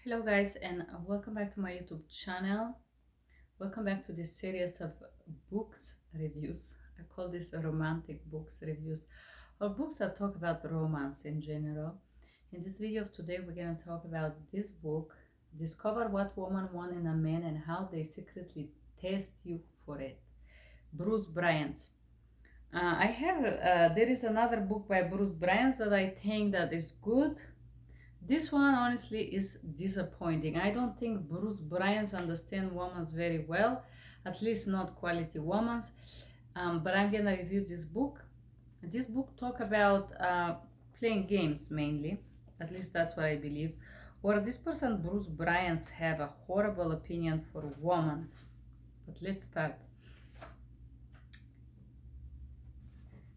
Hello guys, and welcome back to my YouTube channel. Welcome back to this series of books reviews. I call this romantic books reviews, or books that talk about romance in general. In this video of today, we're going to talk about this book, Discover What Women Want in a Man and How They Secretly Test You for It. Bruce Bryant. There is another book by Bruce Bryant that I think that is good. This one honestly is disappointing. I don't think Bruce Bryant understands women very well, at least not quality women. But I'm gonna review this book. This book talk about playing games mainly, at least that's what I believe. Or this person Bruce Bryant have a horrible opinion for women. But let's start.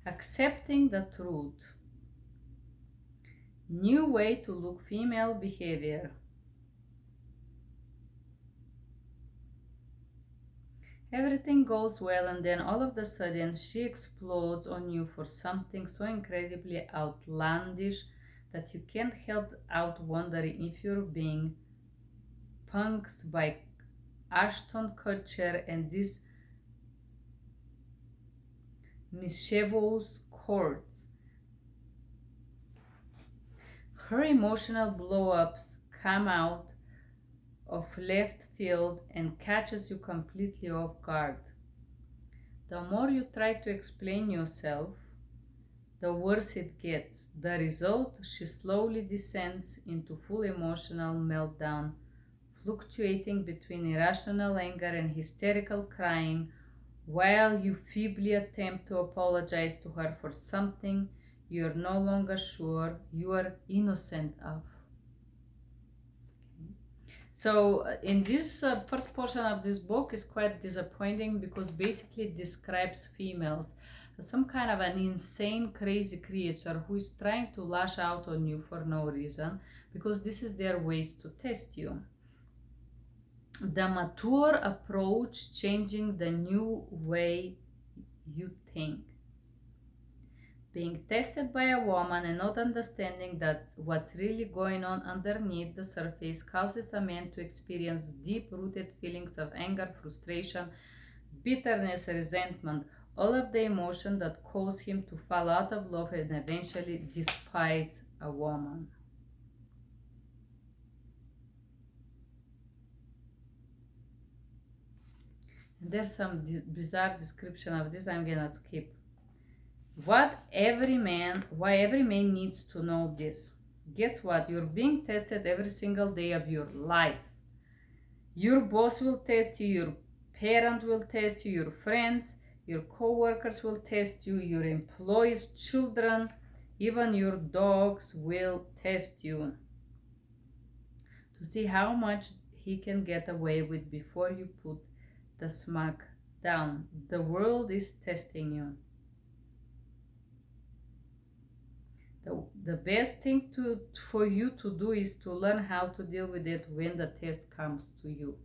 Accepting the truth. New way to look female behavior. Everything goes well, and then all of a sudden she explodes on you for something so incredibly outlandish that you can't help out wondering if you're being punked by Ashton Kutcher and this mischievous courts. Her emotional blow-ups come out of left field and catches you completely off guard. The more you try to explain yourself, the worse it gets. The result, she slowly descends into full emotional meltdown, fluctuating between irrational anger and hysterical crying, while you feebly attempt to apologize to her for something you are no longer sure you are innocent of. So in this first portion of this book is quite disappointing because basically it describes females as some kind of an insane, crazy creature who is trying to lash out on you for no reason because this is their ways to test you. The mature approach changing the new way you think. Being tested by a woman and not understanding that what's really going on underneath the surface causes a man to experience deep-rooted feelings of anger, frustration, bitterness, resentment, all of the emotion that cause him to fall out of love and eventually despise a woman. And there's some bizarre description of this I'm gonna skip. Why every man needs to know this. Guess what? You're being tested every single day of your life. Your boss will test you, your parent will test you, your friends, your co-workers will test you, your employees, children, even your dogs will test you to see how much he can get away with before you put the smack down. The world is testing you. The best thing for you to do is to learn how to deal with it when the test comes to you.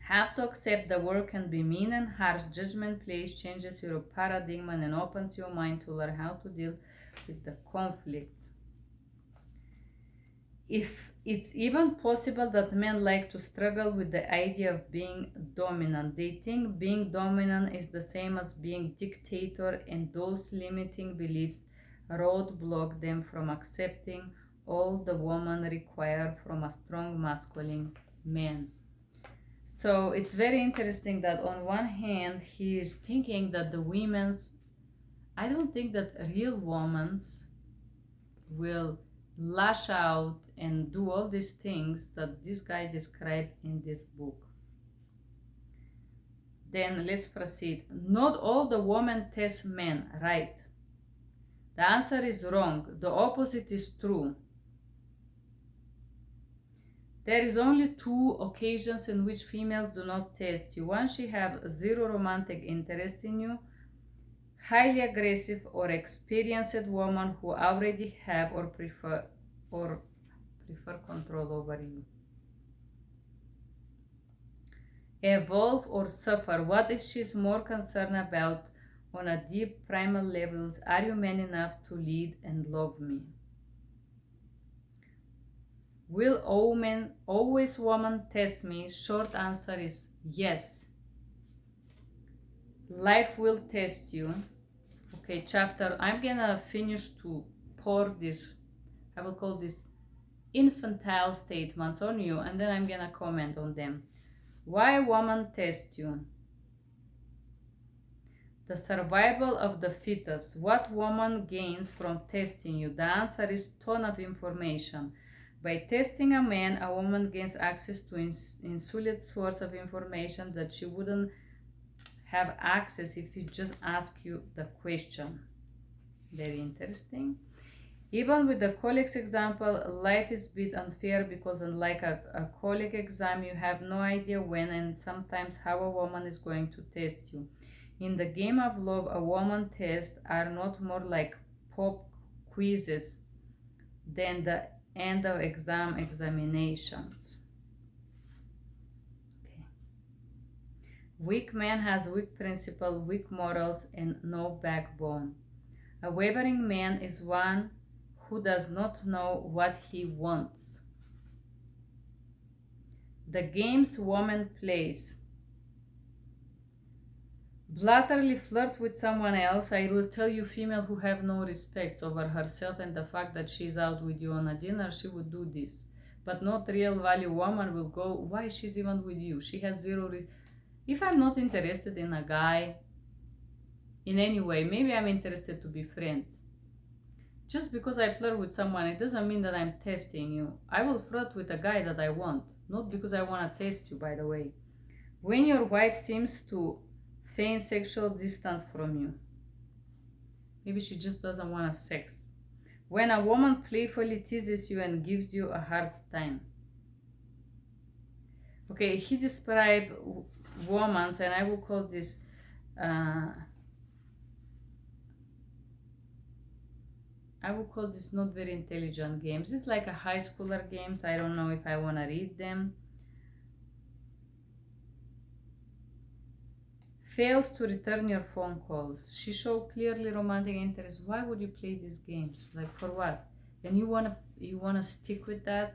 Have to accept the world can be mean and harsh. Judgment place changes your paradigm and opens your mind to learn how to deal with the conflicts. If it's even possible that men like to struggle with the idea of being dominant. They think being dominant is the same as being dictator, and those limiting beliefs roadblock them from accepting all the woman require from a strong masculine man. So it's very interesting that on one hand he is thinking that the women's, I don't think that real women will lash out and do all these things that this guy described in this book. Then let's proceed. Not all the women test men, right? The answer is wrong. The opposite is true. There is only two occasions in which females do not test you. One, she have zero romantic interest in you, highly aggressive or experienced woman who already have or prefer control over you. Evolve or suffer. What is she more concerned about on a deep primal levels? Are you man enough to lead and love me? Will woman test me? Short answer is yes. Life will test you. Okay, chapter. I'm gonna finish to pour this. I will call this infantile statements on you, and then I'm gonna comment on them. Why woman test you? The survival of the fittest. What woman gains from testing you? The answer is ton of information. By testing a man, a woman gains access to insolite source of information that she wouldn't have access if you just ask you the question. Very interesting. Even with the colleagues example, life is a bit unfair because unlike a colleague exam, you have no idea when and sometimes how a woman is going to test you. In the game of love, a woman tests are not more like pop quizzes than the end of examinations. Okay. Weak man has weak principle, weak morals, and no backbone. A wavering man is one who does not know what he wants. The games woman plays. Blatantly flirt with someone else. I will tell you, female who have no respect over herself and the fact that she's out with you on a dinner, she would do this. But not real value woman will go, why she's even with you? She has zero. If I'm not interested in a guy in any way, maybe I'm interested to be friends. Just because I flirt with someone, it doesn't mean that I'm testing you. I will flirt with a guy that I want, not because I want to test you, by the way. When your wife seems to feign sexual distance from you, maybe she just doesn't want sex. When a woman playfully teases you and gives you a hard time. Okay, he described women, and I will call this not very intelligent games. It's like a high schooler games. I don't know if I want to read them. Fails to return your phone calls. She showed clearly romantic interest. Why would you play these games? Like for what? And you wanna stick with that?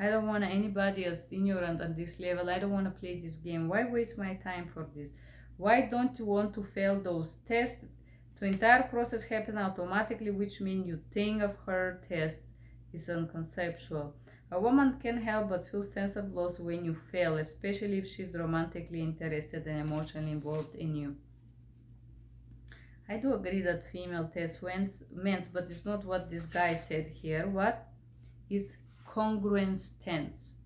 I don't want anybody else ignorant on this level. I don't want to play this game. Why waste my time for this? Why don't you want to fail those tests? The entire process happens automatically, which means you think of her test is unconceptual. A woman can't help but feel sense of loss when you fail, especially if she's romantically interested and emotionally involved in you. I do agree that female test men's, but it's not what this guy said here. What is congruence test?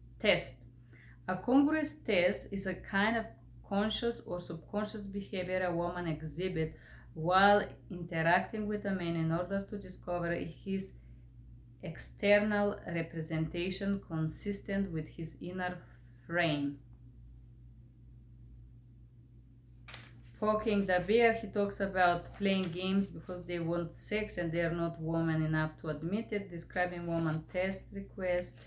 A congruence test is a kind of conscious or subconscious behavior a woman exhibits while interacting with a man in order to discover his external representation consistent with his inner frame. Poking the bear, he talks about playing games because they want sex and they are not woman enough to admit it, describing woman test request,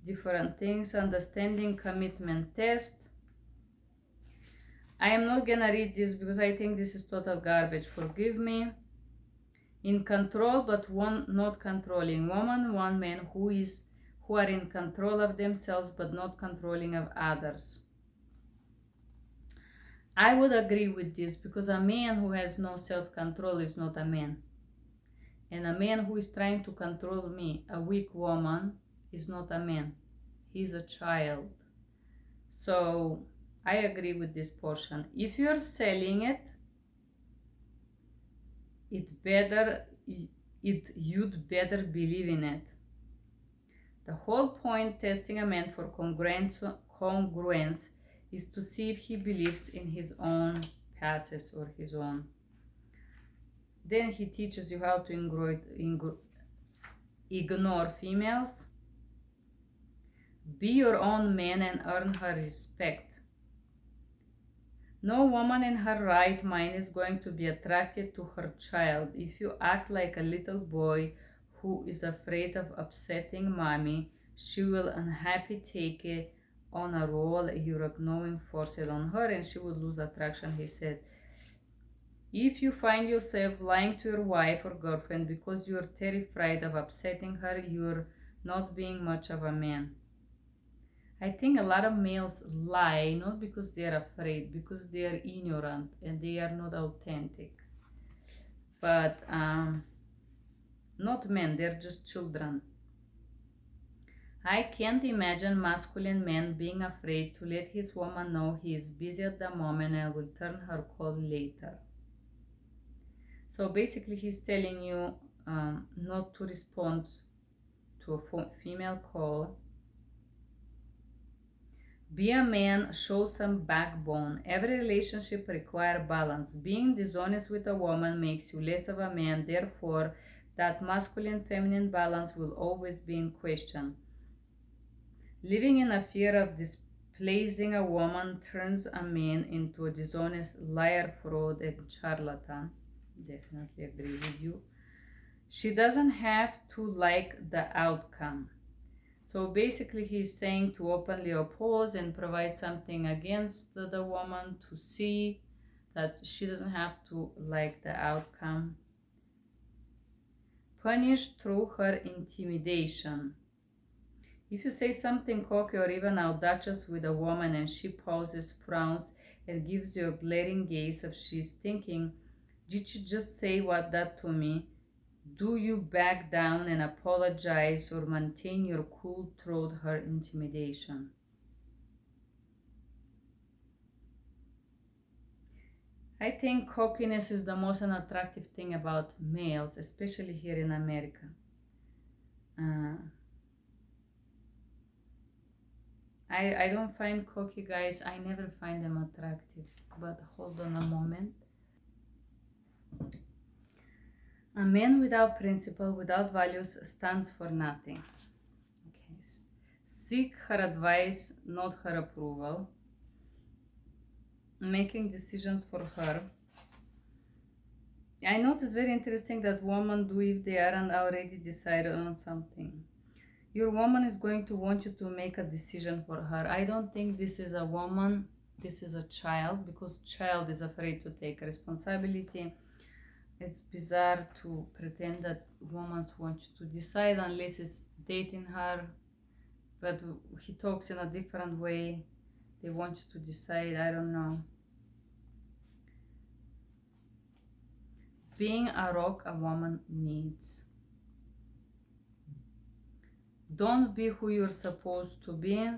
different things, understanding commitment test. I am not gonna read this because I think this is total garbage, forgive me. In control but one not controlling. Woman, one man who are in control of themselves but not controlling of others. I would agree with this because a man who has no self-control is not a man. And a man who is trying to control me, a weak woman, is not a man. He's a child. So I agree with this portion. If you're selling it, you'd better believe in it. The whole point testing a man for congruence is to see if he believes in his own passes or his own. Then he teaches you how to ignore females. Be your own man and earn her respect. No woman in her right mind is going to be attracted to her child. If you act like a little boy who is afraid of upsetting mommy, she will unhappy take it on a role you're ignoring, force it on her, and she will lose attraction, he says. If you find yourself lying to your wife or girlfriend because you're terrified of upsetting her, you're not being much of a man. I think a lot of males lie not because they are afraid, because they are ignorant and they are not authentic. But not men, they're just children. I can't imagine masculine man being afraid to let his woman know he is busy at the moment and will turn her call later. So basically, he's telling you not to respond to a female call. Be a man, show some backbone. Every relationship requires balance. Being dishonest with a woman makes you less of a man. Therefore, that masculine feminine balance will always be in question. Living in a fear of displeasing a woman turns a man into a dishonest liar, fraud, and charlatan. Definitely agree with you. She doesn't have to like the outcome. So basically, he's saying to openly oppose and provide something against the woman to see that she doesn't have to like the outcome. Punish through her intimidation. If you say something cocky or even audacious with a woman and she pauses, frowns, and gives you a glaring gaze of she's thinking, did you just say what that to me? Do you back down and apologize or maintain your cool through her intimidation? I think cockiness is the most unattractive thing about males, especially here in America. Uh, I don't find cocky guys, I never find them attractive. But hold on a moment. A man without principle, without values, stands for nothing. Okay. Seek her advice, not her approval. Making decisions for her. I notice very interesting that women do if they aren't already decided on something. Your woman is going to want you to make a decision for her. I don't think this is a woman, this is a child, because child is afraid to take responsibility. It's bizarre to pretend that women want you to decide unless it's dating her, but he talks in a different way. They want you to decide, I don't know. Being a rock a woman needs. Don't be who you're supposed to be.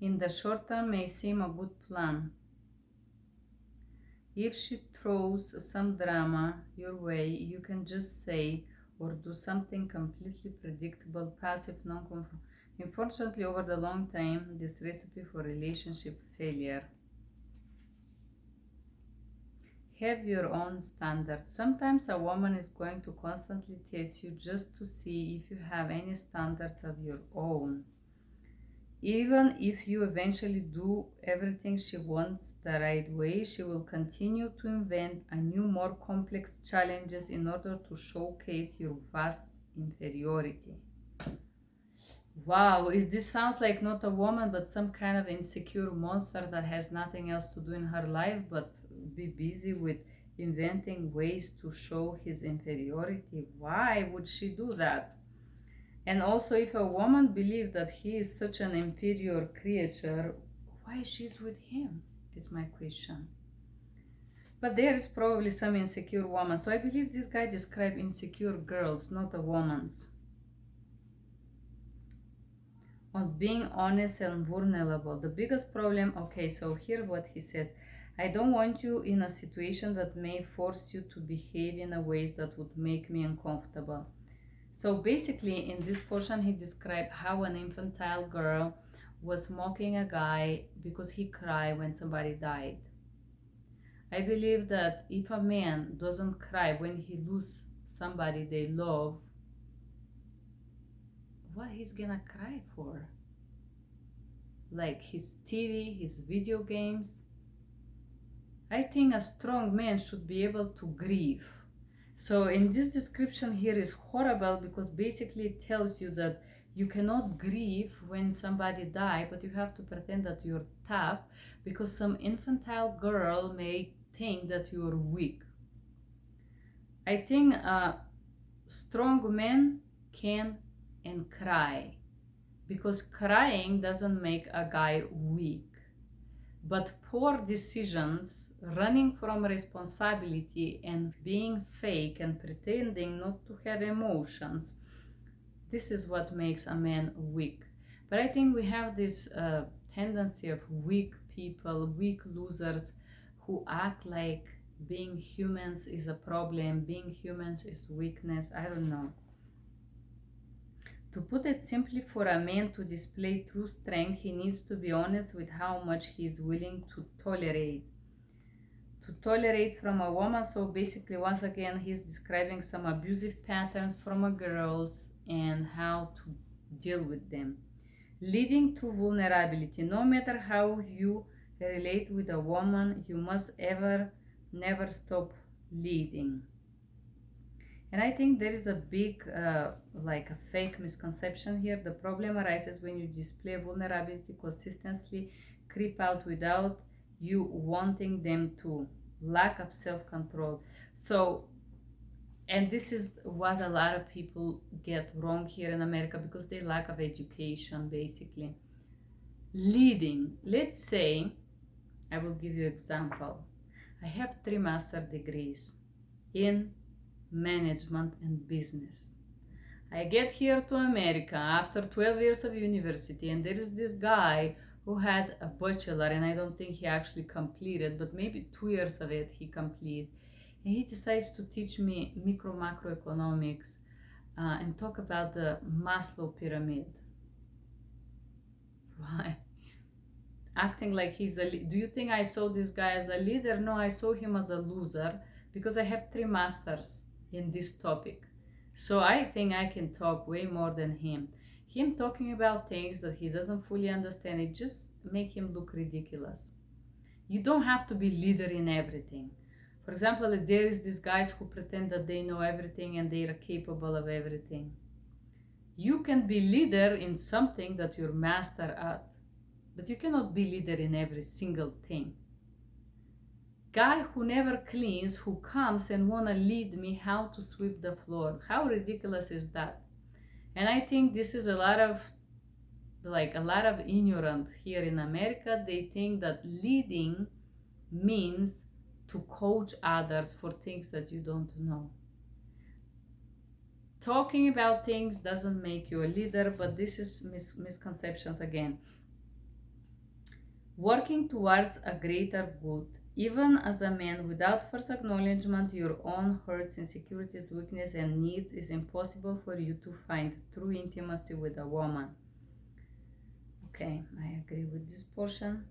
In the short term may seem a good plan. If she throws some drama your way, you can just say or do something completely predictable, passive, non-conforming. Unfortunately, over the long time, this recipe for relationship failure. Have your own standards. Sometimes a woman is going to constantly test you just to see if you have any standards of your own. Even if you eventually do everything she wants the right way, she will continue to invent a new, more complex challenges in order to showcase your vast inferiority. Wow, this sounds like not a woman, but some kind of insecure monster that has nothing else to do in her life but be busy with inventing ways to show his inferiority. Why would she do that? And also, if a woman believes that he is such an inferior creature, why she's with him is my question. But there is probably some insecure woman. So I believe this guy described insecure girls, not a woman's. On being honest and vulnerable. The biggest problem, okay, so here what he says. I don't want you in a situation that may force you to behave in a ways that would make me uncomfortable. So basically, in this portion, he described how an infantile girl was mocking a guy because he cried when somebody died. I believe that if a man doesn't cry when he loses somebody they love, what he's gonna cry for? Like his TV, his video games? I think a strong man should be able to grieve. So in this description here is horrible because basically it tells you that you cannot grieve when somebody died, but you have to pretend that you're tough because some infantile girl may think that you're weak. I think a strong man can and cry, because crying doesn't make a guy weak. But poor decisions, running from responsibility, and being fake and pretending not to have emotions, this is what makes a man weak. But I think we have this tendency of weak people, weak losers, who act like being humans is a problem, being humans is weakness. I don't know. To put it simply, for a man to display true strength, he needs to be honest with how much he is willing to tolerate. To tolerate from a woman. So basically, once again, he's describing some abusive patterns from a girls and how to deal with them. Leading through vulnerability. No matter how you relate with a woman, you must never stop leading. And I think there is a big, like a fake misconception here. The problem arises when you display vulnerability consistently, creep out without you wanting them to. Lack of self-control. So, and this is what a lot of people get wrong here in America, because they lack of education, basically. Leading. Let's say, I will give you an example. I have 3 master degrees in management and business. I get here to America after 12 years of university, and there is this guy who had a bachelor, and I don't think he actually completed, but maybe 2 years of it he completed. And he decides to teach me macroeconomics and talk about the Maslow pyramid. Why? Acting like he's do you think I saw this guy as a leader? No, I saw him as a loser, because I have 3 masters in this topic. So I think I can talk way more than him. Him talking about things that he doesn't fully understand, it just make him look ridiculous. You don't have to be leader in everything. For example, there is these guys who pretend that they know everything and they are capable of everything. You can be leader in something that you're master at, but you cannot be leader in every single thing. Guy who never cleans, who comes and wanna lead me how to sweep the floor. How ridiculous is that? And I think this is a lot of ignorant here in America. They think that leading means to coach others for things that you don't know. Talking about things doesn't make you a leader, but this is misconceptions again. Working towards a greater good, even as a man, without first acknowledgement your own hurts, insecurities, weakness, and needs, is impossible for you to find true intimacy with a woman. Okay, I agree with this portion.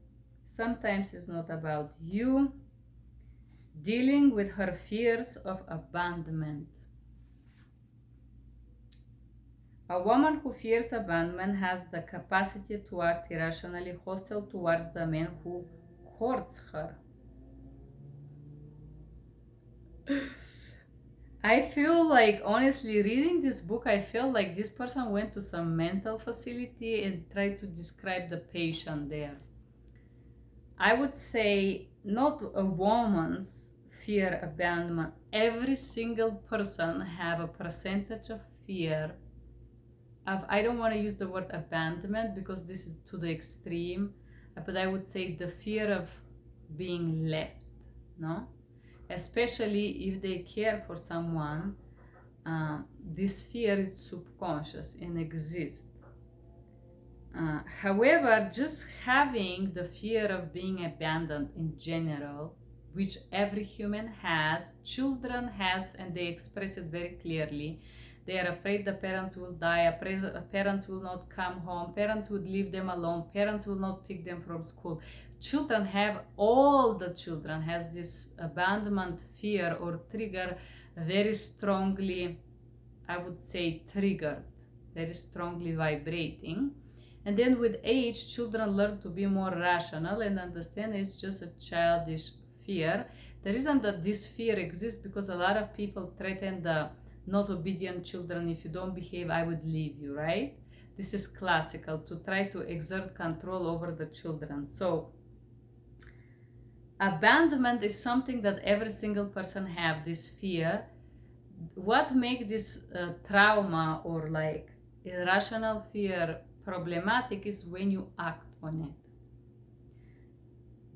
Sometimes it's not about you. Dealing with her fears of abandonment. A woman who fears abandonment has the capacity to act irrationally hostile towards the man who courts her. I feel like, honestly, reading this book, I feel like this person went to some mental facility and tried to describe the patient there. I would say not a woman's fear abandonment. Every single person have a percentage of fear of, I don't want to use the word abandonment because this is to the extreme, but I would say the fear of being left, no? Especially if they care for someone, this fear is subconscious and exists. However, just having the fear of being abandoned in general, which every human has, children has, and they express it very clearly. They are afraid the parents will die, parents will not come home, parents would leave them alone, parents will not pick them from school. Children have, all the children has this abandonment fear or trigger very strongly, I would say triggered, very strongly vibrating. And then with age, children learn to be more rational and understand it's just a childish fear. The reason that this fear exists because a lot of people threaten the not obedient children. If you don't behave, I would leave you, right? This is classical, to try to exert control over the children. So abandonment is something that every single person have, this fear, What makes this trauma or like irrational fear problematic is when you act on it.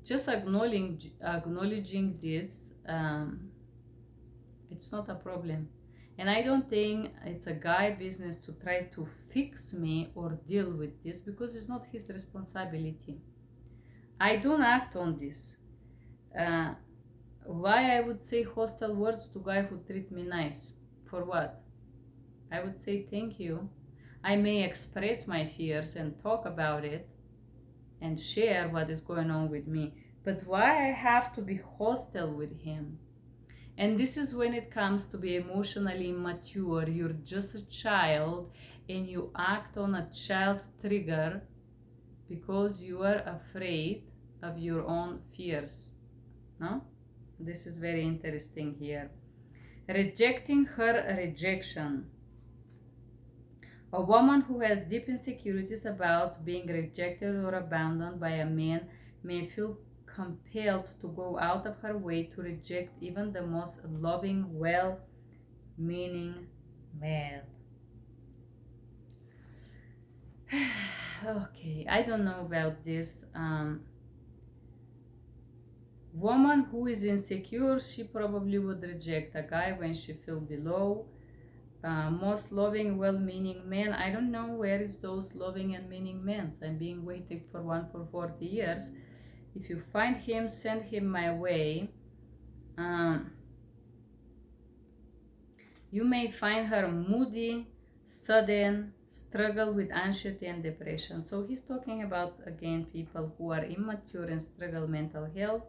Just acknowledging this, it's not a problem. And I don't think it's a guy business to try to fix me or deal with this, because it's not his responsibility. I don't act on this. Uh, why I would say hostile words to guy who treat me nice? For what? I would say thank you. I may express my fears and talk about it and share what is going on with me, but why I have to be hostile with him? And this is when it comes to be emotionally immature. You're just a child and you act on a child trigger because you are afraid of your own fears. No? This is very interesting here. Rejecting her rejection. A woman who has deep insecurities about being rejected or abandoned by a man may feel compelled to go out of her way to reject even the most loving, well-meaning man. Okay, I don't know about this. Woman who is insecure, she probably would reject a guy when she feels below. Most loving, well-meaning men. I don't know where is those loving and meaning men. I'm being waiting for one for 40 years. If you find him, send him my way. You may find her moody, sudden, struggle with anxiety and depression. So he's talking about, again, people who are immature and struggle mental health.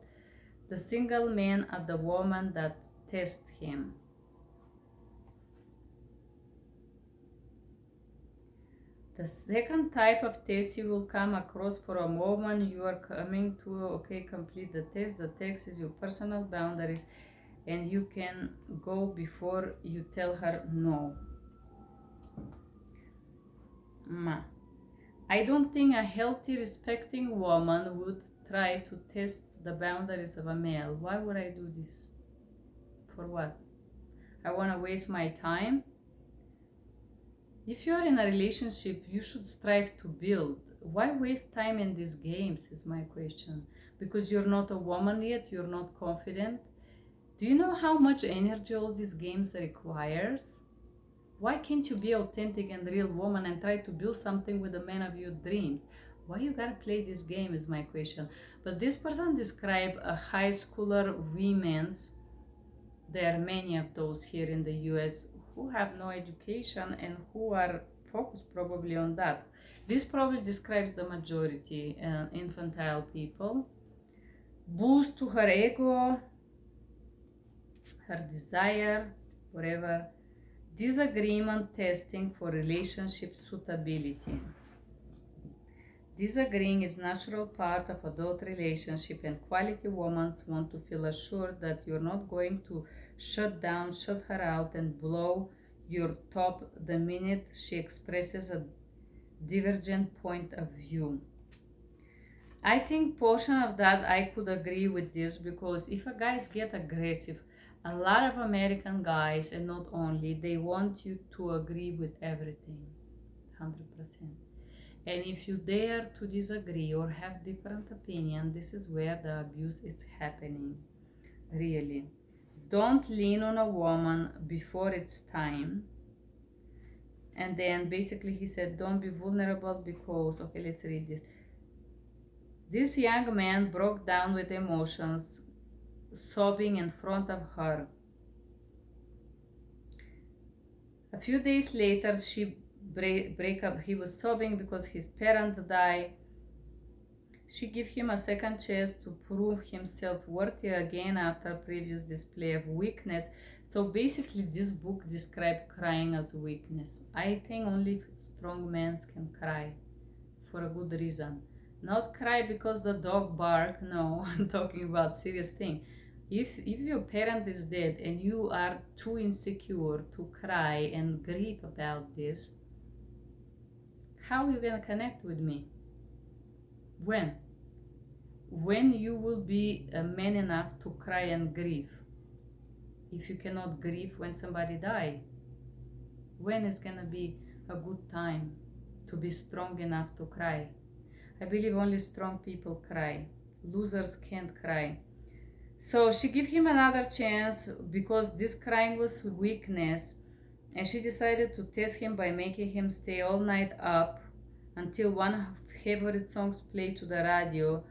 The single man and the woman that test him. The second type of test you will come across for a woman you are coming to, okay, complete the test. The test is your personal boundaries, and you can go before you tell her no. I don't think a healthy, respecting woman would try to test the boundaries of a male. Why would I do this? For what? I want to waste my time? If you're in a relationship, you should strive to build. Why waste time in these games is my question. Because you're not a woman yet, you're not confident. Do you know how much energy all these games requires? Why can't you be authentic and real woman and try to build something with the man of your dreams? Why you gotta play this game is my question. But this person described a high schooler women's. There are many of those here in the US who have no education and who are focused probably on that. This probably describes the majority, infantile people. Boost to her ego, her desire, whatever. Disagreement testing for relationship suitability. Disagreeing is natural part of adult relationship, and quality women want to feel assured that you're not going to shut her out and blow your top the minute she expresses a divergent point of view. I think portion of that I could agree with this, because if a guys get aggressive, a lot of American guys, and not only, they want you to agree with everything, 100%. And if you dare to disagree or have different opinion, this is where the abuse is happening, really. Don't lean on a woman before it's time. And then basically he said, don't be vulnerable because, okay, let's read this. This young man broke down with emotions, sobbing in front of her. A few days later, she break up. He was sobbing because his parent died. She gave him a second chance to prove himself worthy again after previous display of weakness. So basically, this book described crying as weakness. I think only strong men can cry for a good reason. Not cry because the dog bark. No, I'm talking about serious thing. If your parent is dead and you are too insecure to cry and grieve about this, how are you gonna connect with me? When? When you will be a man enough to cry and grieve? if you cannot grieve when somebody die? When is gonna be a good time to be strong enough to cry? I believe only strong people cry. Losers can't cry. So she gave him another chance because this crying was weakness, and she decided to test him by making him stay all night up until one of her favorite songs played to the radio.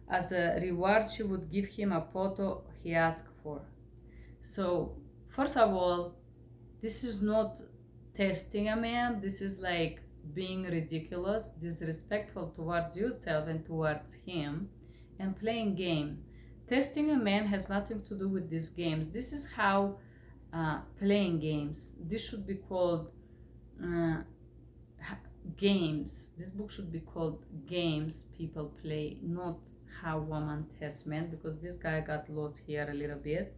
As a reward, she would give him a photo he asked for. So, first of all, this is not testing a man, this is like being ridiculous, disrespectful towards yourself and towards him, and playing game. Testing a man has nothing to do with these games. This is how playing games. This should be called uh, games. This book should be called Games People Play, not How Woman Tests Men, because this guy got lost here a little bit.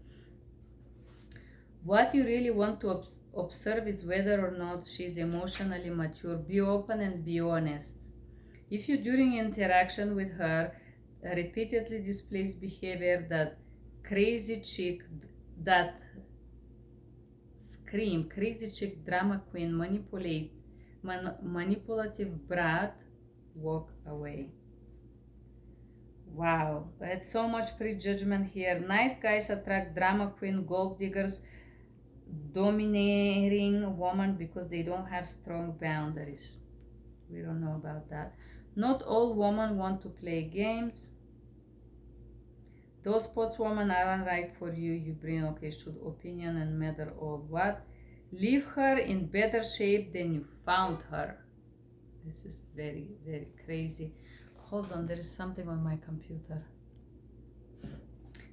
What you really want to observe is whether or not she's emotionally mature. Be open and be honest. If you, during interaction with her, repeatedly displays behavior that crazy chick, that scream, crazy chick, drama queen, manipulative brat, walk away. Wow, that's so much prejudgment here. Nice guys attract drama queen, gold diggers, dominating woman because they don't have strong boundaries. We don't know about that. Not all women want to play games. Those sportswomen aren't right for you. You bring should opinion and matter all what. Leave her in better shape than you found her. This is very, very crazy. Hold on, there is something on my computer.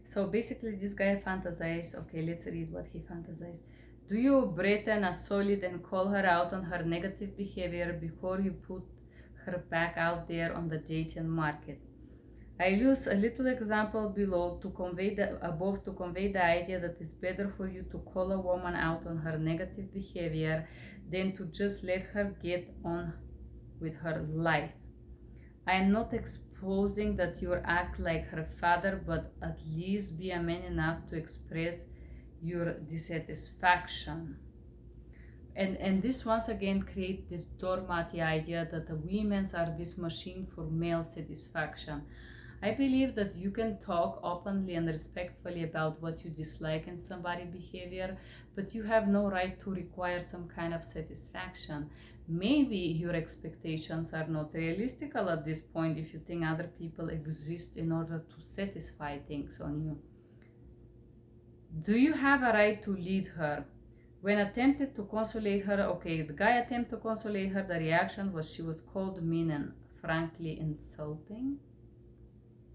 So basically this guy fantasized. Okay, let's read what he fantasized. Do you threaten a solid and call her out on her negative behavior before you put her back out there on the dating market? I use a little example below to convey the idea that it's better for you to call a woman out on her negative behavior than to just let her get on with her life. I am not exposing that you act like her father, but at least be a man enough to express your dissatisfaction. And this once again creates this doormat idea that the women are this machine for male satisfaction. I believe that you can talk openly and respectfully about what you dislike in somebody's behavior, but you have no right to require some kind of satisfaction. Maybe your expectations are not realistic at this point if you think other people exist in order to satisfy things on you. Do you have a right to lead her? When attempted to consolate her, the guy attempted to consolate her, the reaction was she was called mean and frankly insulting.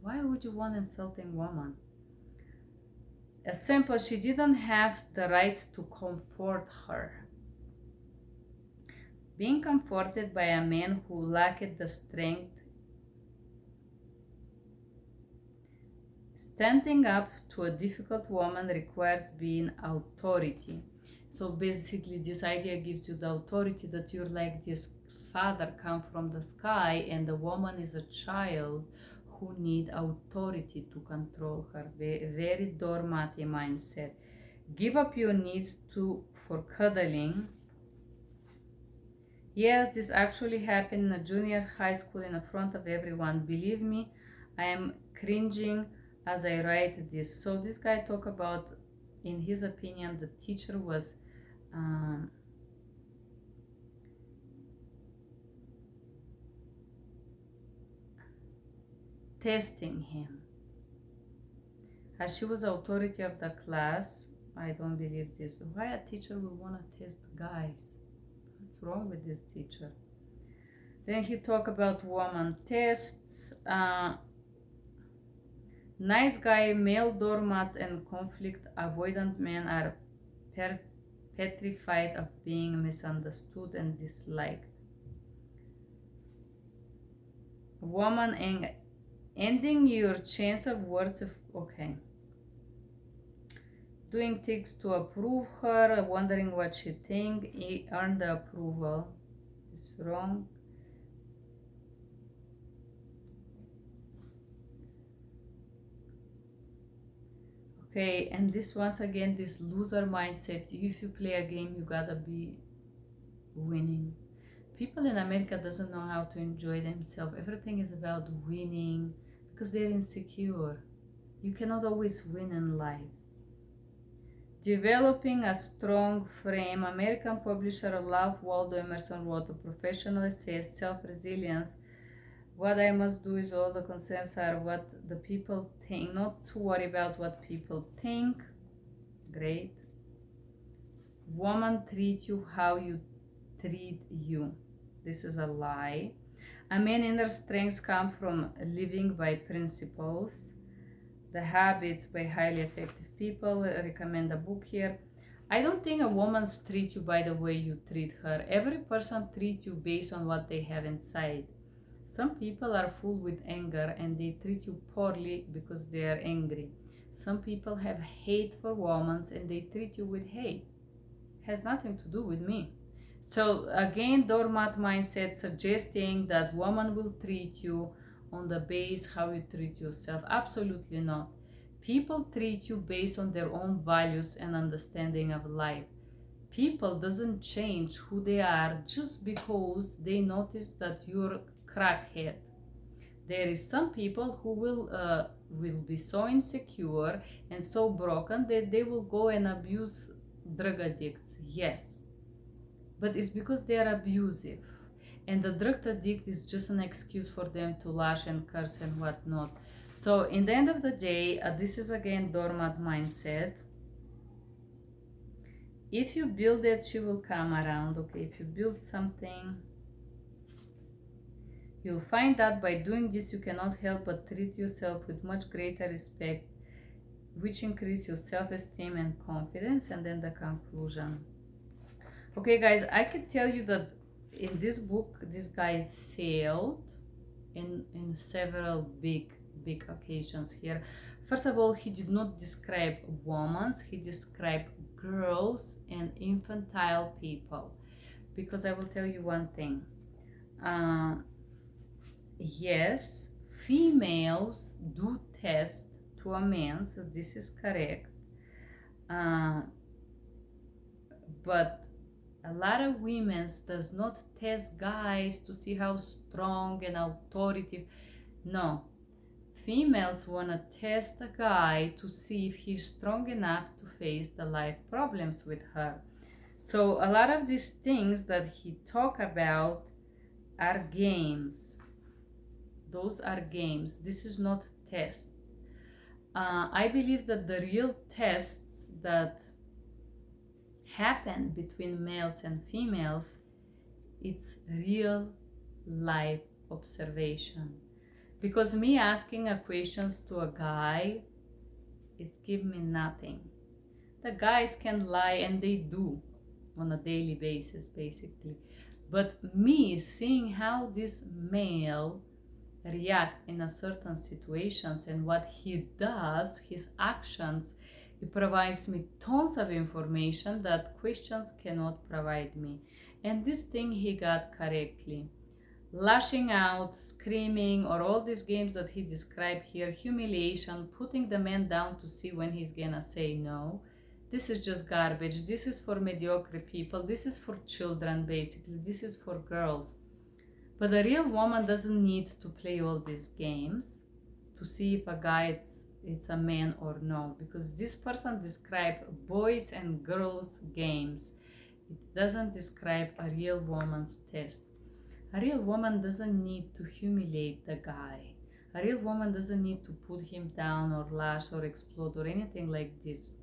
Why would you want an insulting woman? As simple, she didn't have the right to comfort her. Being comforted by a man who lacked the strength, standing up to a difficult woman requires being authority. So basically this idea gives you the authority that you're like this father come from the sky and the woman is a child who need authority to control her. Very doormat mindset. Give up your needs for cuddling. Yes, this actually happened in a junior high school in front of everyone. Believe me, I am cringing as I write this. So this guy talked about, in his opinion, the teacher was testing him. As she was authority of the class, I don't believe this. Why a teacher would want to test guys? What's wrong with this teacher? Then he talked about woman tests. Nice guy, male doormats, and conflict avoidant men are petrified of being misunderstood and disliked. Woman ending your chance of words of doing things to approve her, wondering what she think, earn the approval. It's wrong. Okay, and this once again, this loser mindset. If you play a game, you gotta be winning. People in America doesn't know how to enjoy themselves. Everything is about winning because they're insecure. You cannot always win in life. Developing a strong frame. American publisher Ralph Waldo Emerson wrote a professional essay, Self-Resilience. What I must do is all the concerns are what the people think, not to worry about what people think. Great. Woman treat you how you treat you. This is a lie. A man's inner strengths come from living by principles. The Habits by Highly Effective People. I recommend a book here. I don't think a woman treats you by the way you treat her. Every person treats you based on what they have inside. Some people are full with anger and they treat you poorly because they are angry. Some people have hate for women and they treat you with hate. Has nothing to do with me. So again, doormat mindset suggesting that woman will treat you on the base how you treat yourself. Absolutely not. People treat you based on their own values and understanding of life. People doesn't change who they are just because they notice that you're crackhead. There is some people who will be so insecure and so broken that they will go and abuse drug addicts. Yes, but it's because they are abusive, and the drug addict is just an excuse for them to lash and curse and whatnot. So in the end of the day, this is again doormat mindset. If you build it, she will come around. Okay, if you build something, you'll find that by doing this you cannot help but treat yourself with much greater respect, which increase your self-esteem and confidence. And then the conclusion. Okay guys, I can tell you that in this book this guy failed in several big occasions here. First of all, he did not describe women, he described girls and infantile people. Because I will tell you one thing. Yes, females do test to a man, so this is correct. But a lot of women does not test guys to see how strong and authoritative. No. Females want to test a guy to see if he's strong enough to face the life problems with her. So a lot of these things that he talk about are games. Those are games. This is not tests. I believe that the real tests that happen between males and females, it's real life observation. Because me asking a questions to a guy, it give me nothing. The guys can lie, and they do on a daily basis basically. But me seeing how this male react in a certain situations and what he does, his actions, it provides me tons of information that questions cannot provide me. And this thing he got correctly. Lashing out, screaming, or all these games that he described here, humiliation, putting the man down to see when he's gonna say no. This is just garbage. This is for mediocre people. This is for children, basically. This is for girls. But a real woman doesn't need to play all these games to see if a guy it's a man or no. Because this person described boys and girls games. It doesn't describe a real woman's test. A real woman doesn't need to humiliate the guy. A real woman doesn't need to put him down or lash or explode or anything like this.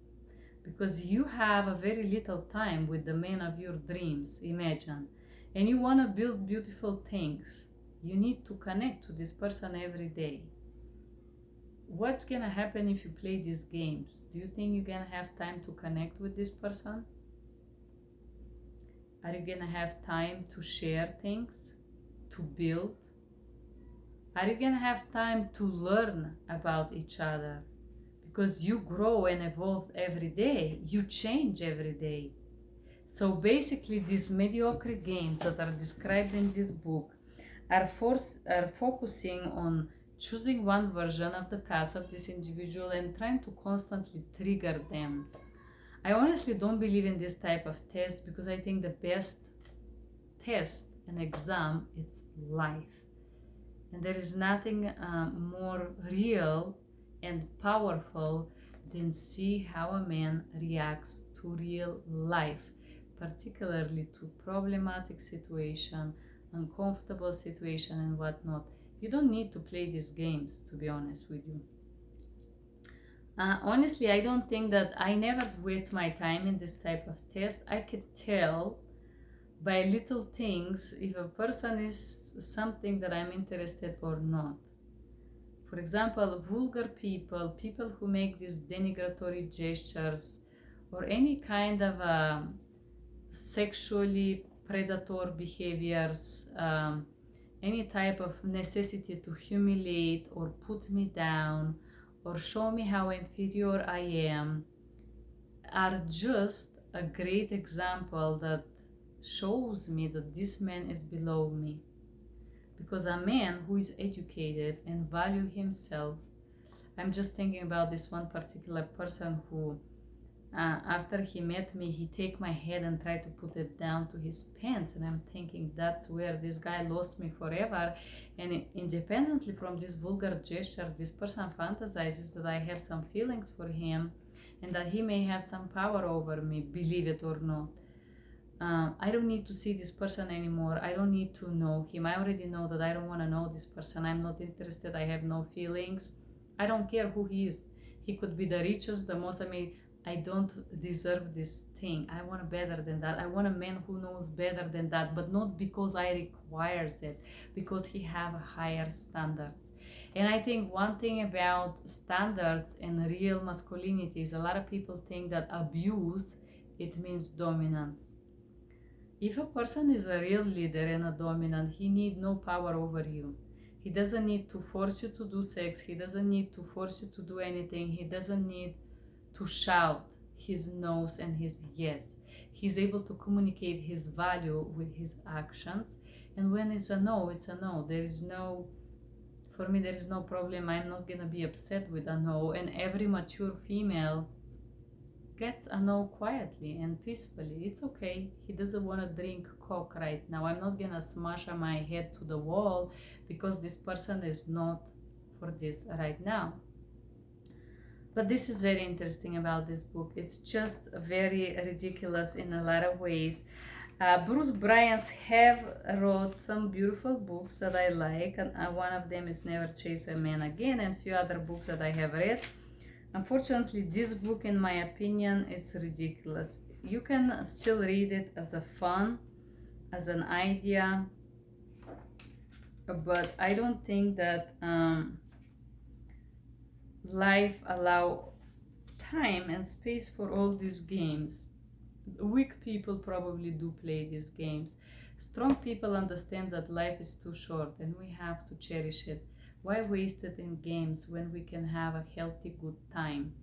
Because you have a very little time with the man of your dreams, imagine. And you want to build beautiful things. You need to connect to this person every day. What's going to happen if you play these games? Do you think you're going to have time to connect with this person? Are you going to have time to share things? To build? Are you going to have time to learn about each other? Because you grow and evolve every day. You change every day. So basically these mediocre games that are described in this book are focusing on choosing one version of the past of this individual and trying to constantly trigger them. I honestly don't believe in this type of test because I think the best test and exam is life. And there is nothing more real and powerful than see how a man reacts to real life, particularly to problematic situation, uncomfortable situation and whatnot. You don't need to play these games, to be honest with you. Honestly, I don't think that I never waste my time in this type of test. I can tell by little things if a person is something that I'm interested or not. For example, vulgar people, people who make these denigratory gestures, or any kind of sexually predator behaviors, any type of necessity to humiliate or put me down or show me how inferior I am, are just a great example that shows me that this man is below me. Because a man who is educated and value himself, I'm just thinking about this one particular person who after he met me, he take my head and try to put it down to his pants, and I'm thinking that's where this guy lost me forever. And independently from this vulgar gesture, this person fantasizes that I have some feelings for him and that he may have some power over me, believe it or not. I don't need to see this person anymore. I don't need to know him. I already know that I don't want to know this person. I'm not interested. I have no feelings. I don't care who he is. He could be the richest, the most. I don't deserve this thing. I want better than that. I want a man who knows better than that, but not because I requires it, because he have higher standards. And I think one thing about standards and real masculinity is a lot of people think that abuse, it means dominance. If a person is a real leader and a dominant, he need no power over you. He doesn't need to force you to do sex. He doesn't need to force you to do anything. He doesn't need to shout his no's and his yes. He's able to communicate his value with his actions. And when it's a no, it's a no. For me, there is no problem. I'm not going to be upset with a no. And every mature female gets a no quietly and peacefully. It's okay. He doesn't want to drink Coke right now. I'm not going to smash my head to the wall because this person is not for this right now. But this is very interesting about this book. It's just very ridiculous in a lot of ways. Bruce Bryant have wrote some beautiful books that I like, and one of them is Never Chase a Man Again, and a few other books that I have read. Unfortunately, this book, in my opinion, is ridiculous. You can still read it as a fun, as an idea, but I don't think that life allow time and space for all these games. Weak people probably do play these games. Strong people understand that life is too short and we have to cherish it. Why waste it in games when we can have a healthy, good time?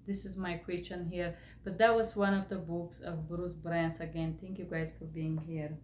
This is my question here. But that was one of the books of Bruce Bryant. Again, thank you guys for being here.